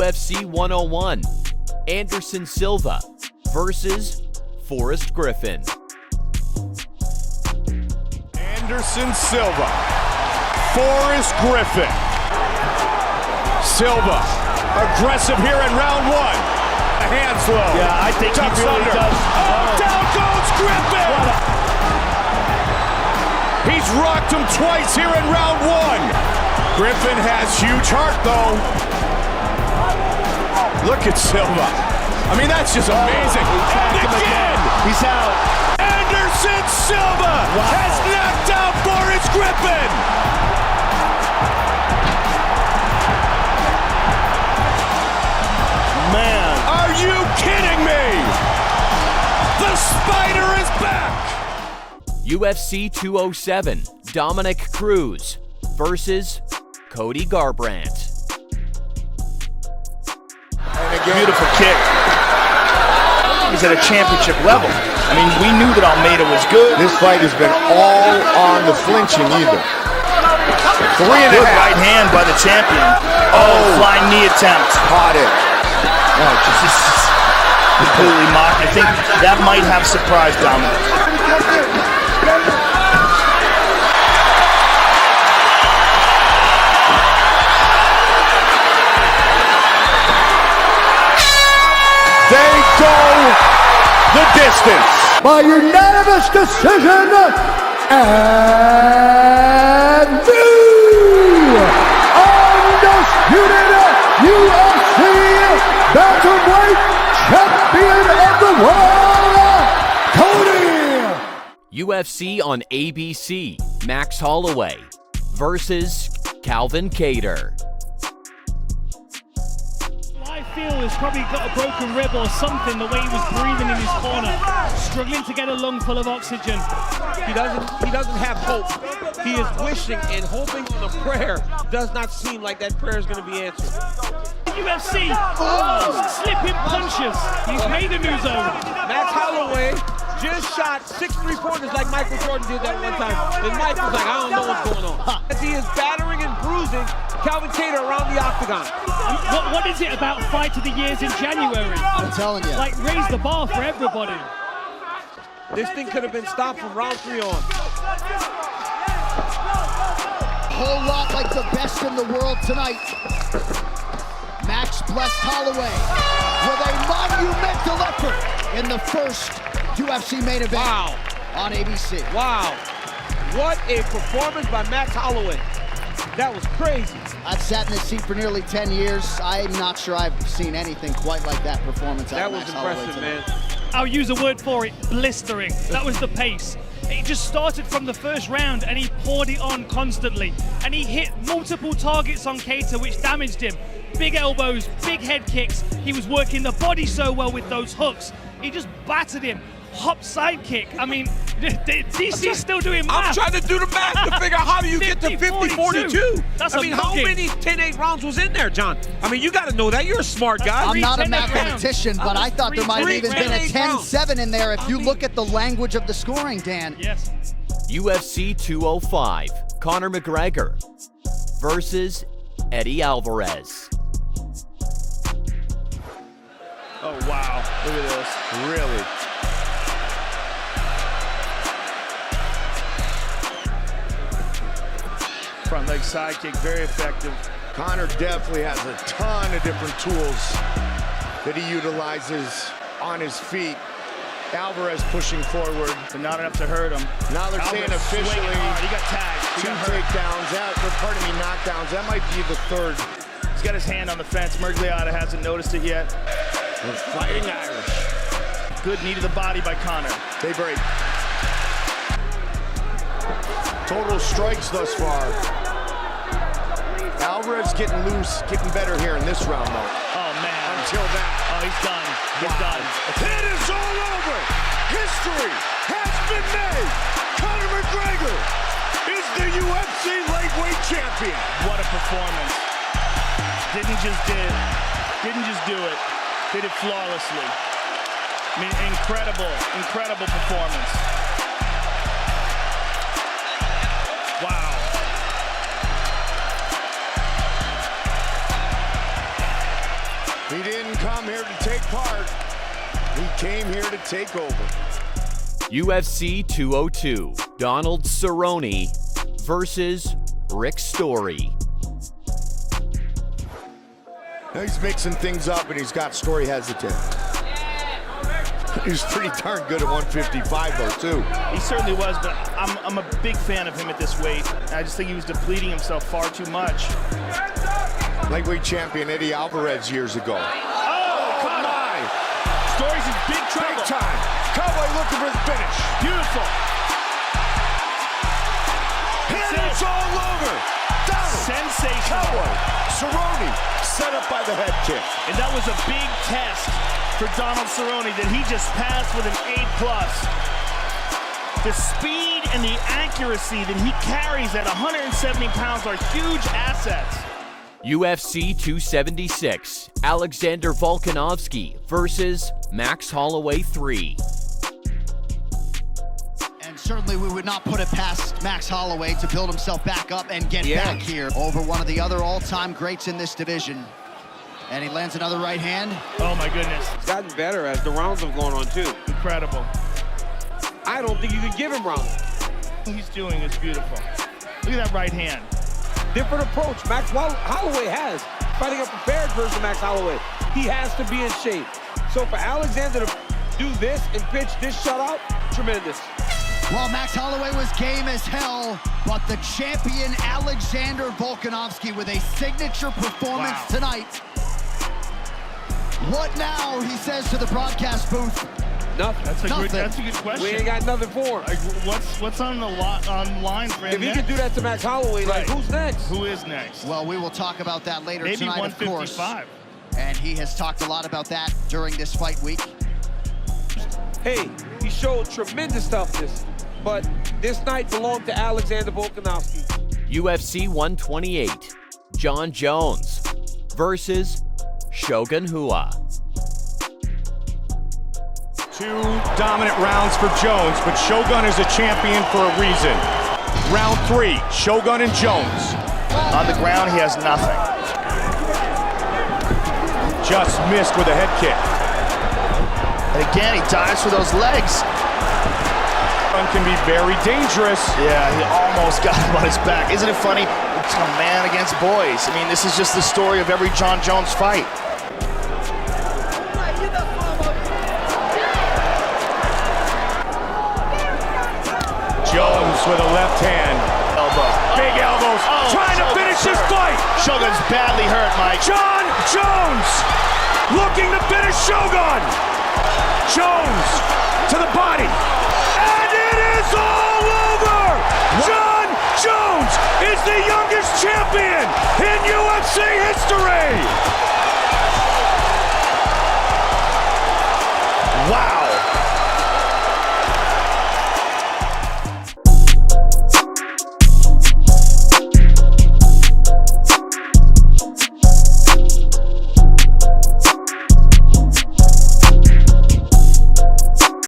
UFC 101, Anderson Silva versus Forrest Griffin. Anderson Silva, Forrest Griffin. Silva, aggressive here in round one. Hands low. Yeah, I think Tucks he really under. does. Oh, down goes Griffin! He's rocked him twice here in round one. Griffin has huge heart, though. Look at Silva. I mean, that's just amazing. And again! He's out. Anderson Silva has knocked out Forrest Griffin! Man. Are you kidding me? The Spider is back! UFC 207, Dominic Cruz versus Cody Garbrandt. Beautiful kick. He's at a championship level. I mean, we knew that Almeida was good. This fight has been all on the flinching either. 3.5. Good right hand by the champion. Oh, flying knee attempt. Caught it. Oh, just completely mocked. I think that might have surprised Dominic. They go the distance. By unanimous decision, and the undisputed UFC bantamweight champion of the world, Cody. UFC on ABC, Max Holloway versus Calvin Kattar. I feel he's probably got a broken rib or something, the way he was breathing in his corner, struggling to get a lung full of oxygen. He doesn't have hope. He is wishing and hoping on a prayer. Does not seem like that prayer is going to be answered. UFC, slipping punches. He's made a new zone. Max Holloway just shot 6 3-pointers like Michael Jordan did that one time. And Mike was like, I don't know what's going on. As he is battering and bruising Calvin Kattar around the Octagon. What is it about Fight of the Years in January? I'm telling you. Like, raise the bar for everybody. This thing could have been stopped from round 3 on. Whole lot like the best in the world tonight. Max blessed Holloway with a monumental effort in the first UFC main event. Wow. On ABC. Wow. What a performance by Max Holloway. That was crazy. I've sat in this seat for nearly 10 years. I'm not sure I've seen anything quite like that performance. That was impressive, man. I'll use a word for it, blistering. That was the pace. It just started from the first round and he poured it on constantly. And he hit multiple targets on Kattar, which damaged him. Big elbows, big head kicks. He was working the body so well with those hooks. He just battered him. Hop side kick. I mean, DC's still doing math. I'm trying to do the math to figure out how do you get to 50-42. That's I mean, how many 10-8 rounds was in there, John? I mean, you got to know that. You're a smart guy. I'm not a 10-8 mathematician, but I thought there might have even been a 10-7 in there if you look at the language of the scoring, Dan. Yes. UFC 205, Conor McGregor versus Eddie Alvarez. Oh, wow. Look at this. Really? Front leg side kick, very effective. Conor definitely has a ton of different tools that he utilizes on his feet. Alvarez pushing forward. But not enough to hurt him. Now they're saying officially He got tagged. He 2 got hurt. takedowns, knockdowns. That might be the 3rd. He's got his hand on the fence. Mergliata hasn't noticed it yet. We're fighting Irish. Good knee to the body by Conor. They break. Total strikes thus far. Alvarez getting loose, getting better here in this round, though. Oh, man. Until that. Oh, he's done. He's done. It is all over. History has been made. Conor McGregor is the UFC lightweight champion. What a performance. Didn't just do it. Did it flawlessly. I mean, incredible performance. Wow. He didn't come here to take part. He came here to take over. UFC 202, Donald Cerrone versus Rick Story. Now he's mixing things up, and he's got Story hesitant. He's pretty darn good at 155, though, too. He certainly was, but I'm a big fan of him at this weight. I just think he was depleting himself far too much. Lightweight champion Eddie Alvarez years ago. Oh my! Story's in big trouble. Big time. Cowboy looking for the finish. Beautiful. And it's all over. Donald. Sensational. Cowboy. Cerrone set up by the head kick. And that was a big test for Donald Cerrone that he just passed with an A+. The speed and the accuracy that he carries at 170 pounds are huge assets. UFC 276, Alexander Volkanovski versus Max Holloway 3. And certainly we would not put it past Max Holloway to build himself back up and get back here over one of the other all-time greats in this division. And he lands another right hand. Oh my goodness. It's gotten better as the rounds have gone on too. Incredible. I don't think you can give him rounds. What he's doing is beautiful. Look at that right hand. Different approach. Max Holloway has. Fighting a prepared version of Max Holloway. He has to be in shape. So for Alexander to do this and pitch this shutout, tremendous. Well, Max Holloway was game as hell, but the champion Alexander Volkanovski with a signature performance tonight. What now, he says to the broadcast booth? Nothing. That's a good question. We ain't got nothing for him. Like, what's on the line for him? If he can do that to Max Holloway, like, who's next? Who is next? Well, we will talk about that later Maybe tonight, of course. 155. And he has talked a lot about that during this fight week. Hey, he showed tremendous toughness, but this night belonged to Alexander Volkanovski. UFC 128, John Jones versus Shogun Rua. Two dominant rounds for Jones, but Shogun is a champion for a reason. Round 3, Shogun and Jones. On the ground, he has nothing. Just missed with a head kick. And again, he dives for those legs. Shogun can be very dangerous. Yeah, he almost got him on his back. Isn't it funny? It's a man against boys. I mean, this is just the story of every John Jones fight. Jones with a left hand. Elbow. Big elbows. Trying to finish this fight. Shogun's badly hurt, Mike. John Jones looking to finish Shogun. Jones to the body. And it is all over. John Jones is the youngest champion in UFC history. Wow.